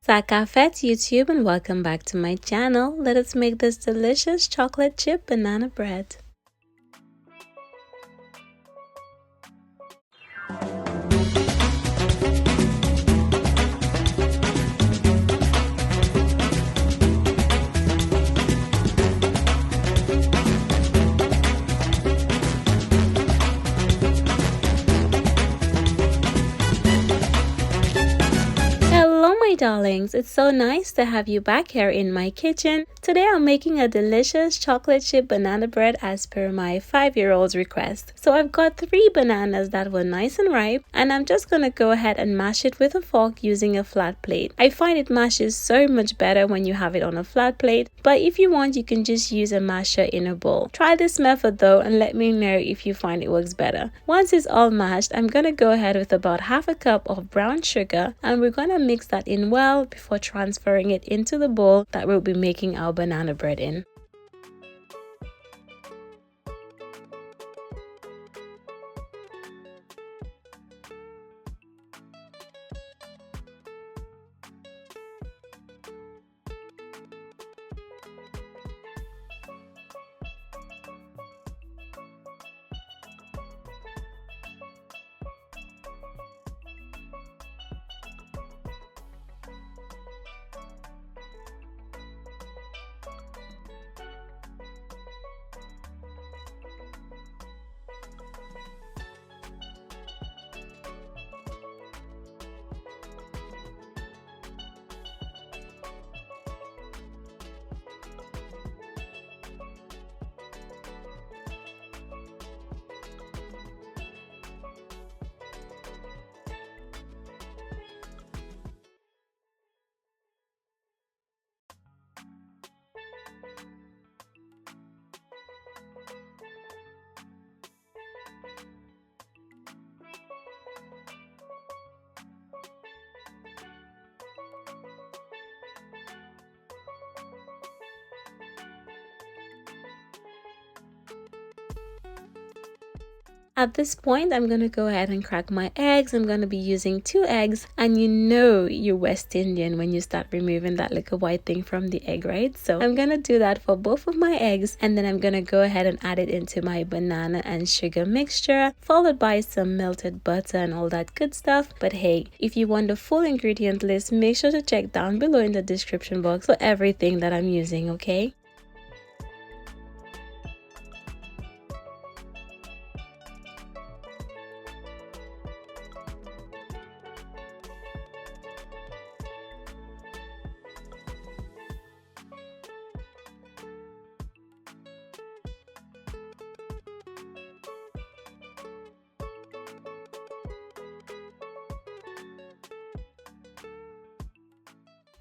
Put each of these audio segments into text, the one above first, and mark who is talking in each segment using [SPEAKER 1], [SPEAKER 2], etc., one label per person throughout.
[SPEAKER 1] Zakafet YouTube and welcome back to my channel. Let us make this delicious chocolate chip banana bread. My darlings, it's so nice to have you back here in my kitchen. Today I'm making a delicious chocolate chip banana bread as per my 5-year-old's request. So I've got 3 bananas that were nice and ripe, and I'm just gonna go ahead and mash it with a fork using a flat plate. I find it mashes so much better when you have it on a flat plate, but if you want you can just use a masher in a bowl. Try this method though and let me know if you find it works better. Once it's all mashed, I'm gonna go ahead with about half a cup of brown sugar, and we're gonna mix that in well before transferring it into the bowl that we'll be making our banana bread in. At this point, I'm going to go ahead and crack my eggs. I'm going to be using 2 eggs, and you know you're West Indian when you start removing that little white thing from the egg, right? So I'm going to do that for both of my eggs, and then I'm going to go ahead and add it into my banana and sugar mixture, followed by some melted butter and all that good stuff. But hey, if you want the full ingredient list, make sure to check down below in the description box for everything that I'm using, okay?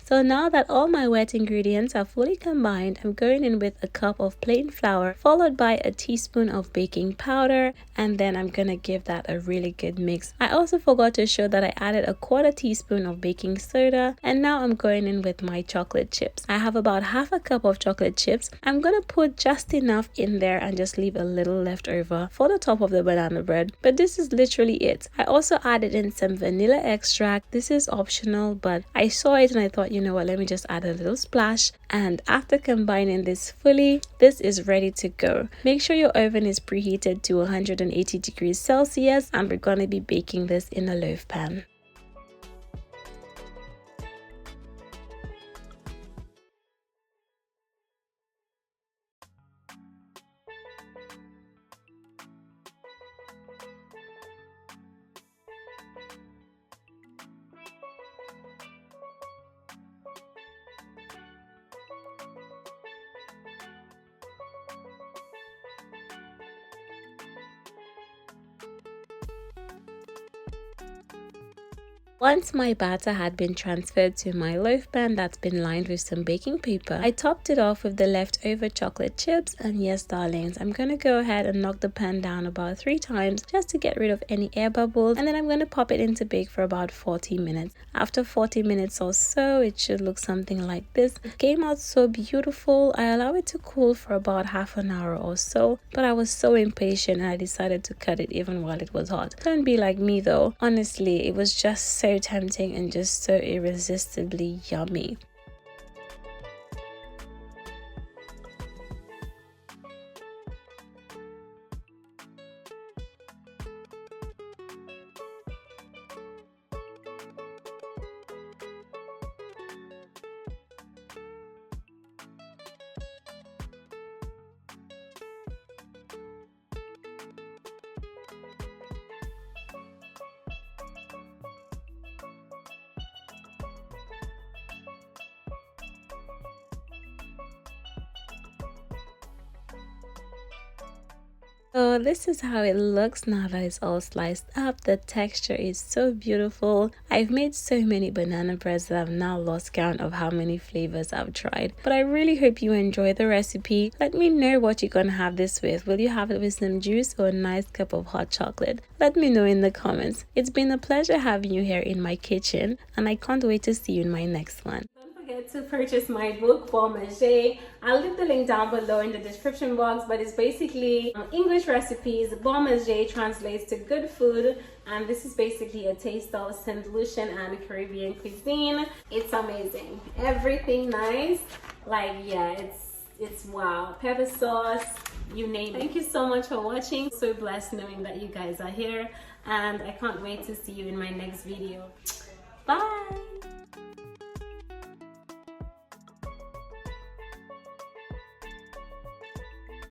[SPEAKER 1] So now that all my wet ingredients are fully combined, I'm going in with a cup of plain flour followed by a teaspoon of baking powder, and then I'm gonna give that a really good mix. I also forgot to show that I added a 1/4 teaspoon of baking soda, and now I'm going in with my chocolate chips. I have about half a cup of chocolate chips. I'm gonna put just enough in there and just leave a little left over for the top of the banana bread, but this is literally it. I also added in some vanilla extract. This is optional, but I saw it and I thought, you know what, let me just add a little splash. And after combining this fully, this is ready to go. Make sure your oven is preheated to 180 degrees Celsius, and we're going to be baking this in a loaf pan. Once my batter had been transferred to my loaf pan that's been lined with some baking paper, I topped it off with the leftover chocolate chips, and yes darlings, I'm gonna go ahead and knock the pan down about 3 times just to get rid of any air bubbles, and then I'm gonna pop it in to bake for about 40 minutes. After 40 minutes or so, it should look something like this. It came out so beautiful. I allowed it to cool for about half an hour or so, but I was so impatient and I decided to cut it even while it was hot. Don't be like me though. Honestly, it was just so so tempting and just so irresistibly yummy. So this is how it looks now that it's all sliced up. The texture is so beautiful. I've made so many banana breads that I've now lost count of how many flavors I've tried. But I really hope you enjoy the recipe. Let me know what you're gonna have this with. Will you have it with some juice or a nice cup of hot chocolate? Let me know in the comments. It's been a pleasure having you here in my kitchen, and I can't wait to see you in my next one. Don't forget to purchase my book, Bon Manger. I'll leave the link down below in the description box, but it's basically English recipes. Bon Manger translates to good food, and this is basically a taste of St. Lucian and Caribbean cuisine. It's amazing. Everything nice. Like, yeah, it's wow. Pepper sauce, you name it. Thank you so much for watching. So blessed knowing that you guys are here, and I can't wait to see you in my next video. Bye.